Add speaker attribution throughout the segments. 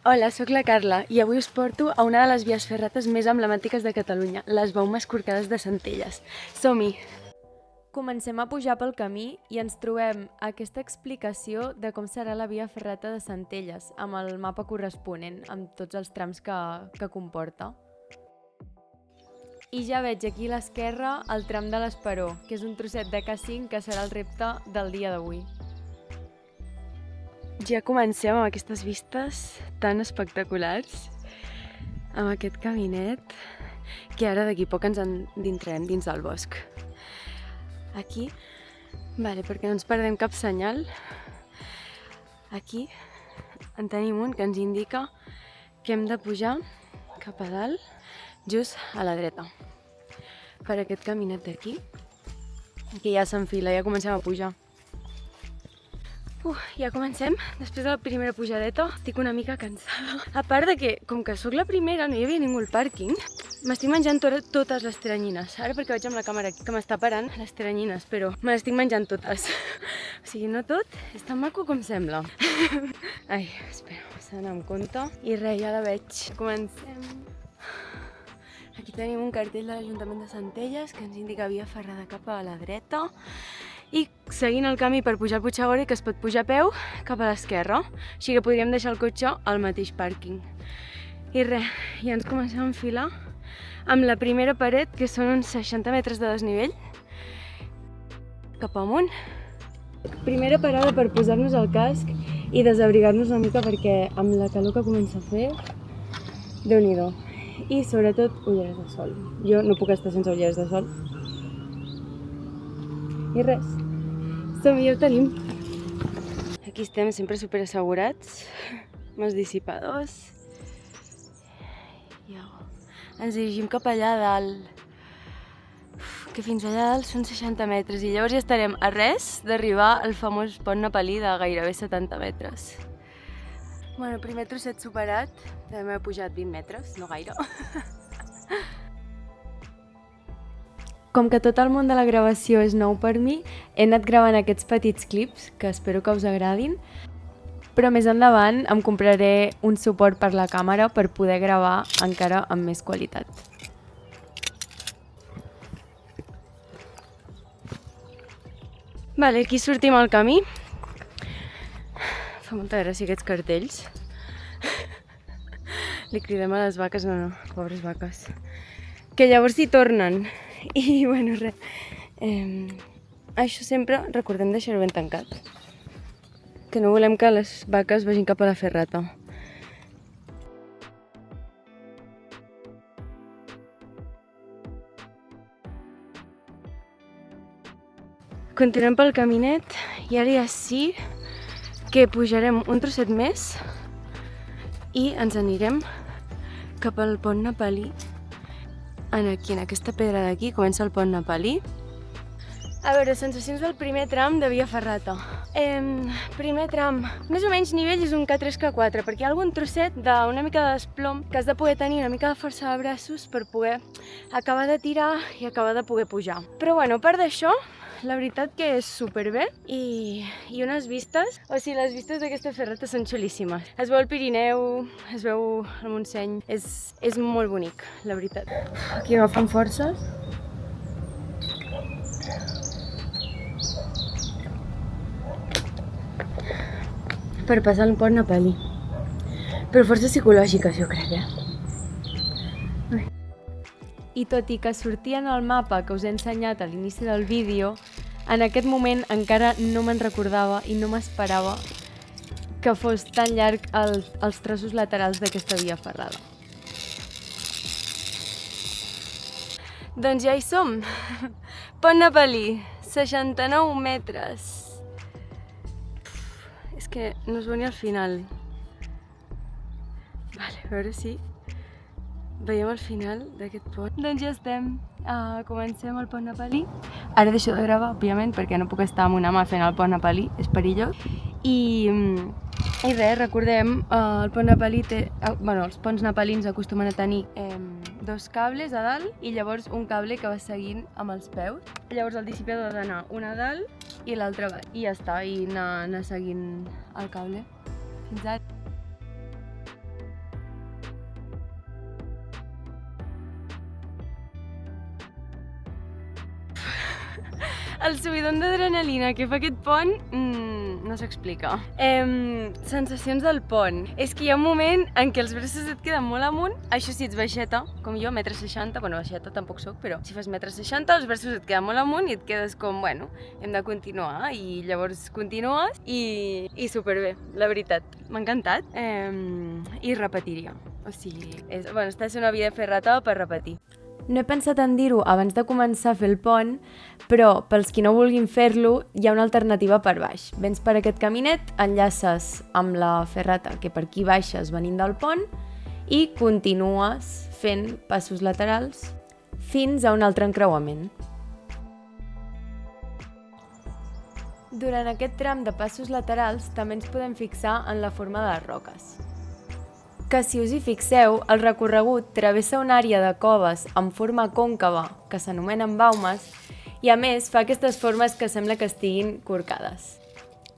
Speaker 1: Hola, sóc la Carla i avui us porto a una de les vies ferrates més emblemàtiques de Catalunya, les Baumes Corcades de Centelles. Som-hi! Comencem a pujar pel camí i ens trobem aquesta explicació de com serà la via ferrata de Centelles, amb el mapa corresponent, amb tots els trams que comporta. I ja veig aquí a l'esquerra el tram de l'Esperó, que és un trosset de K5 que serà el repte del dia d'avui. Ja comencem amb aquestes vistes tan espectaculars, amb aquest caminet, que ara d'aquí poc ens endinsarem dins del bosc. Aquí, perquè no ens perdem cap senyal, aquí en tenim un que ens indica que hem de pujar cap a dalt, just a la dreta. Per aquest caminet d'aquí, que ja s'enfila, ja comencem a pujar. Ja comencem. Després de la primera pujadeta estic una mica cansada. A part de que, com que sóc la primera, no hi havia ningú al pàrquing, m'estic menjant totes les teranyines. Ara perquè veig amb la càmera aquí que m'està parant les teranyines, però me les estic menjant totes. O sigui, no tot és tan maco com sembla. Ai, espera, s'ha d'anar amb compte. I res, ja la veig. Comencem. Aquí tenim un cartell de l'Ajuntament de Centelles que ens indica via ferrada cap a la dreta. I seguint el camí per pujar al Puigagori, que es pot pujar a peu, cap a l'esquerra. Així que podríem deixar el cotxe al mateix pàrquing. I res, ja ens comencem a enfilar amb la primera paret, que són uns 60 metres de desnivell, cap amunt. Primera parada per posar-nos el casc i desabrigar-nos una mica, perquè amb la calor que comença a fer, Déu-n'hi-do. I sobretot ulleres de sol. Jo no puc estar sense ulleres de sol. I res, som-hi, ja ho tenim. Aquí estem sempre super assegurats, amb els dissipadors. Ens dirigim cap allà dalt, que fins allà dalt són 60 metres, i llavors ja estarem a res d'arribar al famós pont nepalí de gairebé 70 metres. Bueno, primer trosset superat, devem haver pujat 20 metres, no gaire. Com que tot el món de la gravació és nou per mi, he anat gravant aquests petits clips, que espero que us agradin, però més endavant em compraré un suport per la càmera per poder gravar encara amb més qualitat. Vale, aquí sortim al camí. Fa molta gràcia aquests cartells. Li cridem a les vaques, no, pobres vaques. Que llavors s'hi tornen. I bueno, res, això sempre recordem deixar-ho ben tancat, que no volem que les vaques vagin cap a la ferrata. Continuem pel caminet i ara ja sí que pujarem un trosset més i ens anirem cap al pont nepalí. Aquí, en aquesta pedra d'aquí, comença el pont nepalí. A veure, sensacions del primer tram de via ferrata. Primer tram, més o menys nivell és un K3, K4, perquè hi ha algun trosset d'una mica de desplom que has de poder tenir una mica de força de braços per poder acabar de tirar i acabar de poder pujar. Però bueno, a part d'això, la veritat que és superbé i unes vistes, o sigui, les vistes d'aquesta ferrata són xulíssimes. Es veu el Pirineu, es veu el Montseny, és molt bonic, la veritat. Aquí agafant forces. Per passar el pont nepalí. Però força psicològica, jo crec, I tot i que sortia en el mapa que us he ensenyat a l'inici del vídeo, en aquest moment encara no me'n recordava i no m'esperava que fos tan llarg els traços laterals d'aquesta via ferrada. Doncs ja hi som! Pont nepalí, 69 metres. És que no es veu ni al final. A veure si veiem el final d'aquest pont. Doncs ja estem. Comencem el pont nepalí. Ara deixo de gravar, òbviament, perquè no puc estar amb una mà fent el pont nepalí, és perillós. I res, recordem, el pont nepalí té... els ponts nepalins acostumen a tenir dos cables a dalt i llavors un cable que va seguint amb els peus. Llavors el dissipador ha d'anar un a dalt i l'altre avall. I ja està, i anar seguint el cable. Fins ara. El subidon d'adrenalina que fa aquest pont no s'explica. Sensacions del pont. És que hi ha un moment en què els braços et queden molt amunt. Això si ets baixeta, com jo, 1,60 m, bueno, baixeta tampoc soc, però si fas 1,60 m, els braços et queden molt amunt i et quedes com, bueno, hem de continuar. I llavors continues i superbé, la veritat. M'ha encantat i repetiria. O sigui, està sent una vida ferrata per repetir. No he pensat en dir-ho abans de començar a fer el pont, però pels qui no vulguin fer-lo hi ha una alternativa per baix. Vens per aquest caminet, enllaces amb la ferrata que per aquí baixes venint del pont i continues fent passos laterals fins a un altre encreuament. Durant aquest tram de passos laterals també ens podem fixar en la forma de les roques. Que si us hi fixeu, el recorregut travessa una àrea de coves amb forma còncava que s'anomenen baumes i a més fa aquestes formes que sembla que estiguin corcades.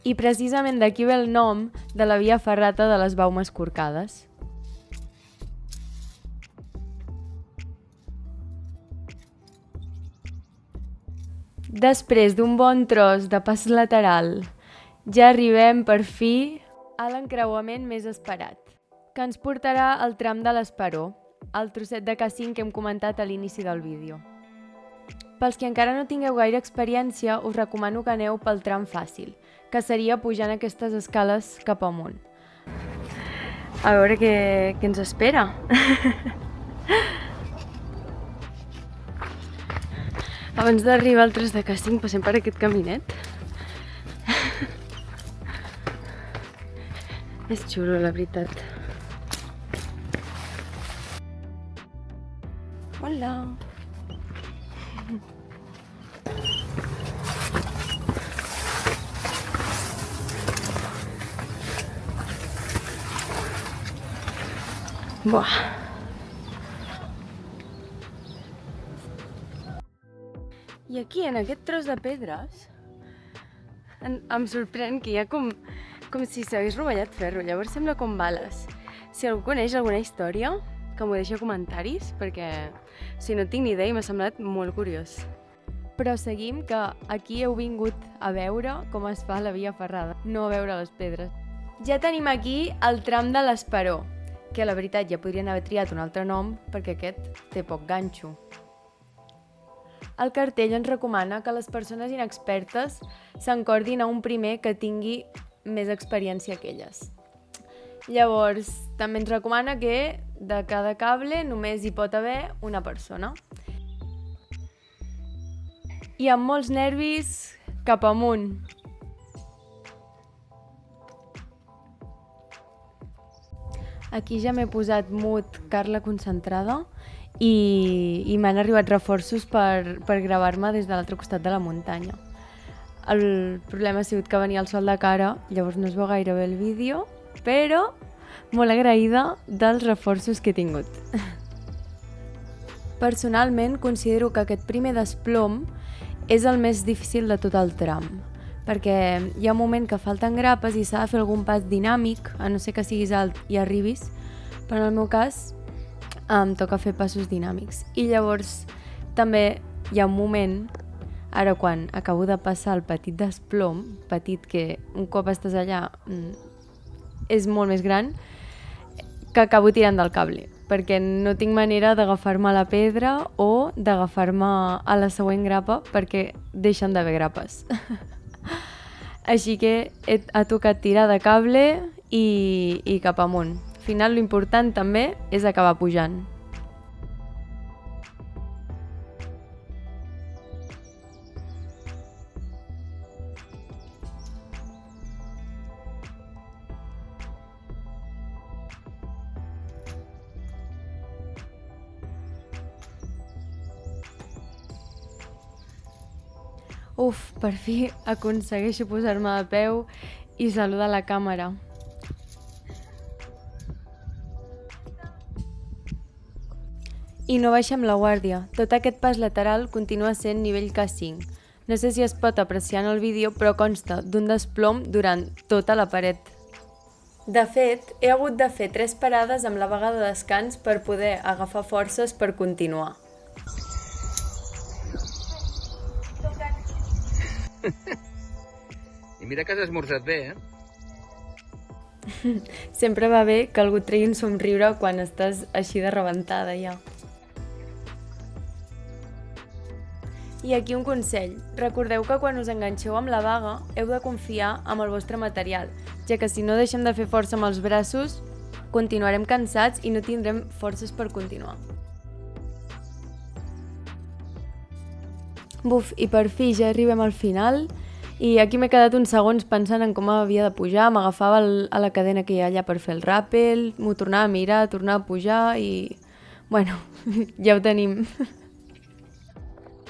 Speaker 1: I precisament d'aquí ve el nom de la via ferrata de les baumes corcades. Després d'un bon tros de pas lateral, ja arribem per fi a l'encreuament més esperat, que ens portarà al tram de l'Esperó, el trosset de K5 que hem comentat a l'inici del vídeo. Pels que encara no tingueu gaire experiència, us recomano que aneu pel tram fàcil, que seria pujant aquestes escales cap amunt. A veure què ens espera. Abans d'arribar al tros de K5 passem per aquest caminet. És xulo, la veritat. Hola! Buah! I aquí, en aquest tros de pedres, em sorprèn que hi ha com si s'hagués rovellat ferro, llavors sembla com bales. Si algú coneix alguna història, que m'ho deixi a comentaris, perquè si no tinc ni idea i m'ha semblat molt curiós. Però seguim, que aquí heu vingut a veure com es fa la via ferrada, no a veure les pedres. Ja tenim aquí el tram de l'Esperó, que a la veritat ja podrien haver triat un altre nom, perquè aquest té poc ganxo. El cartell ens recomana que les persones inexpertes s'encordin a un primer que tingui més experiència que elles. Llavors, també ens recomana que de cada cable només hi pot haver una persona. I amb molts nervis, cap amunt. Aquí ja m'he posat mut Carla concentrada i m'han arribat reforços per gravar-me des de l'altre costat de la muntanya. El problema ha sigut que venia el sol de cara, llavors no es veu gaire bé el vídeo, però molt agraïda dels reforços que he tingut. Personalment considero que aquest primer desplom és el més difícil de tot el tram, perquè hi ha un moment que falten grapes i s'ha de fer algun pas dinàmic, a no ser que siguis alt i arribis, però en el meu cas em toca fer passos dinàmics. I llavors també hi ha un moment, ara quan acabo de passar el petit desplom, petit que un cop estàs allà és molt més gran, que acabo tirant del cable, perquè no tinc manera d'agafar-me a la pedra o d'agafar-me a la següent grapa perquè deixen d'haver grapes. Així que ha tocat tirar de cable i cap amunt. Al final l'important també és acabar pujant. Uf, per fi aconsegueixo posar-me de peu i saludar la càmera. I no baixem la guàrdia. Tot aquest pas lateral continua sent nivell K5. No sé si es pot apreciar en el vídeo, però consta d'un desplom durant tota la paret. De fet, he hagut de fer 3 parades amb la vaga de descans per poder agafar forces per continuar. Tocant
Speaker 2: I mira que has esmorzat bé, eh?
Speaker 1: Sempre va bé que algú et tregui un somriure quan estàs així de rebentada ja. I aquí un consell. Recordeu que quan us enganxeu amb la vaga heu de confiar amb el vostre material, ja que si no deixem de fer força amb els braços, continuarem cansats i no tindrem forces per continuar. Buf, i per fi ja arribem al final i aquí m'he quedat uns segons pensant en com havia de pujar, m'agafava a la cadena que hi ha allà per fer el ràpel, m'ho tornava a mirar, tornava a pujar i... bueno, ja ho tenim.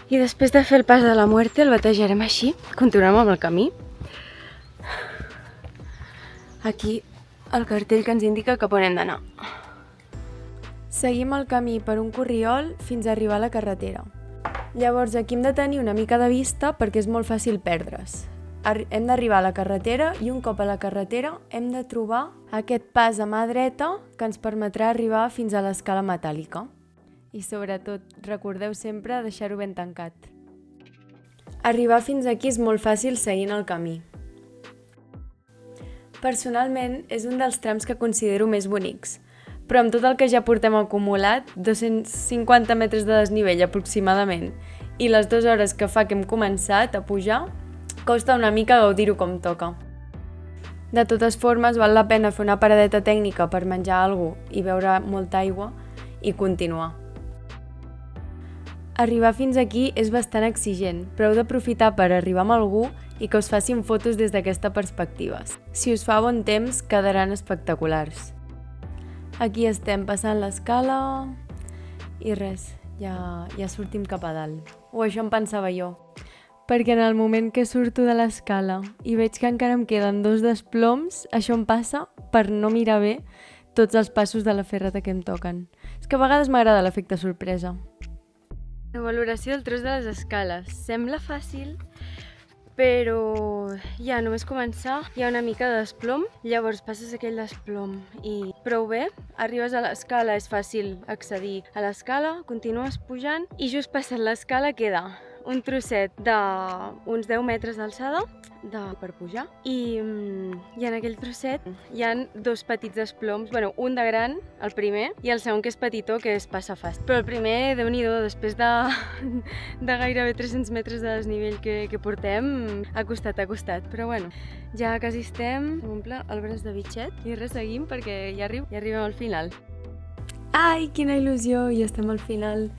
Speaker 1: I després de fer el pas de la muerte el batejarem així, continuem amb el camí. Aquí el cartell que ens indica cap on hem d'anar. Seguim el camí per un corriol fins a arribar a la carretera. Llavors aquí hem de tenir una mica de vista perquè és molt fàcil perdre's. Hem d'arribar a la carretera i un cop a la carretera hem de trobar aquest pas a mà dreta que ens permetrà arribar fins a l'escala metàl·lica. I sobretot, recordeu sempre deixar-ho ben tancat. Arribar fins aquí és molt fàcil seguint el camí. Personalment, és un dels trams que considero més bonics, però amb tot el que ja portem acumulat, 250 metres de desnivell aproximadament, i les 2 hores que fa que hem començat a pujar, costa una mica gaudir-ho com toca. De totes formes, val la pena fer una paradeta tècnica per menjar alguna cosa i beure molta aigua i continuar. Arribar fins aquí és bastant exigent, però heu d'aprofitar per arribar amb algú i que us facin fotos des d'aquesta perspectiva. Si us fa bon temps, quedaran espectaculars. Aquí estem passant l'escala i res, ja sortim cap a dalt. O això em pensava jo. Perquè en el moment que surto de l'escala i veig que encara em queden 2 desploms, això em passa per no mirar bé tots els passos de la ferrata que em toquen. És que a vegades m'agrada l'efecte sorpresa. La valoració del tros de les escales. Sembla fàcil, però ja només començar hi ha una mica de desplom, llavors passes aquell desplom i prou bé, arribes a l'escala, és fàcil accedir a l'escala, continues pujant i just passant l'escala queda un trosset d'uns 10 metres d'alçada per pujar i en aquell trosset hi ha 2 petits desploms, bueno, un de gran, el primer, i el segon que és petitó, que es passa fast. Però el primer, Déu-n'hi-do, després de gairebé 300 metres de desnivell que portem, ha costat, però bueno, ja quasi estem, s'omple el braç de bitxet i res, seguim perquè ja arribem al final. Ai, quina il·lusió, ja estem al final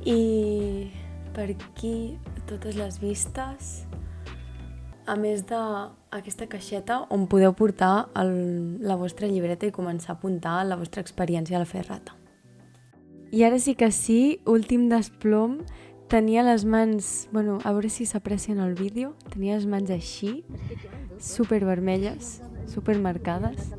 Speaker 1: i per aquí totes les vistes, a més d'aquesta caixeta on podeu portar la vostra llibreta i començar a apuntar la vostra experiència a la ferrata. I ara sí que sí, últim desplom, tenia les mans, bueno, a veure si s'aprecia en el vídeo, tenia les mans així, super vermelles, super marcades,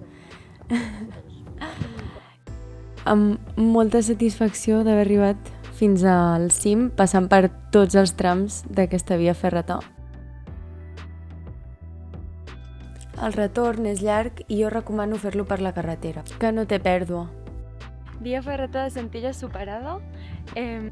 Speaker 1: amb molta satisfacció d'haver arribat fins al cim, passant per tots els trams d'aquesta via ferrata. El retorn és llarg i jo recomano fer-lo per la carretera, que no té pèrdua. Via ferrata de Centelles superada.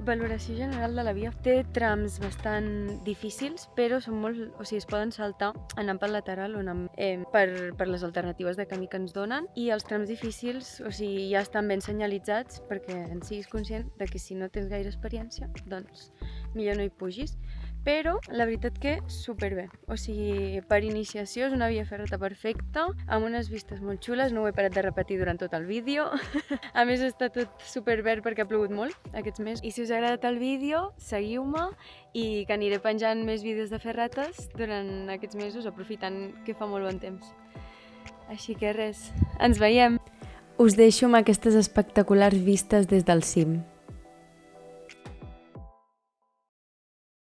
Speaker 1: Valoració general de la via. Té trams bastant difícils, però són es poden saltar anant pel lateral o anant per les alternatives de camí que ens donen. I els trams difícils ja estan ben senyalitzats perquè en siguis conscient de que si no tens gaire experiència, doncs millor no hi pugis. Però la veritat que superbé. Per iniciació és una via ferrata perfecta, amb unes vistes molt xules, no ho he parat de repetir durant tot el vídeo. A més està tot superverd perquè ha plogut molt aquests mesos. I si us ha agradat el vídeo, seguiu-me i que aniré penjant més vídeos de ferrates durant aquests mesos, aprofitant que fa molt bon temps. Així que res, ens veiem! Us deixo amb aquestes espectaculars vistes des del cim.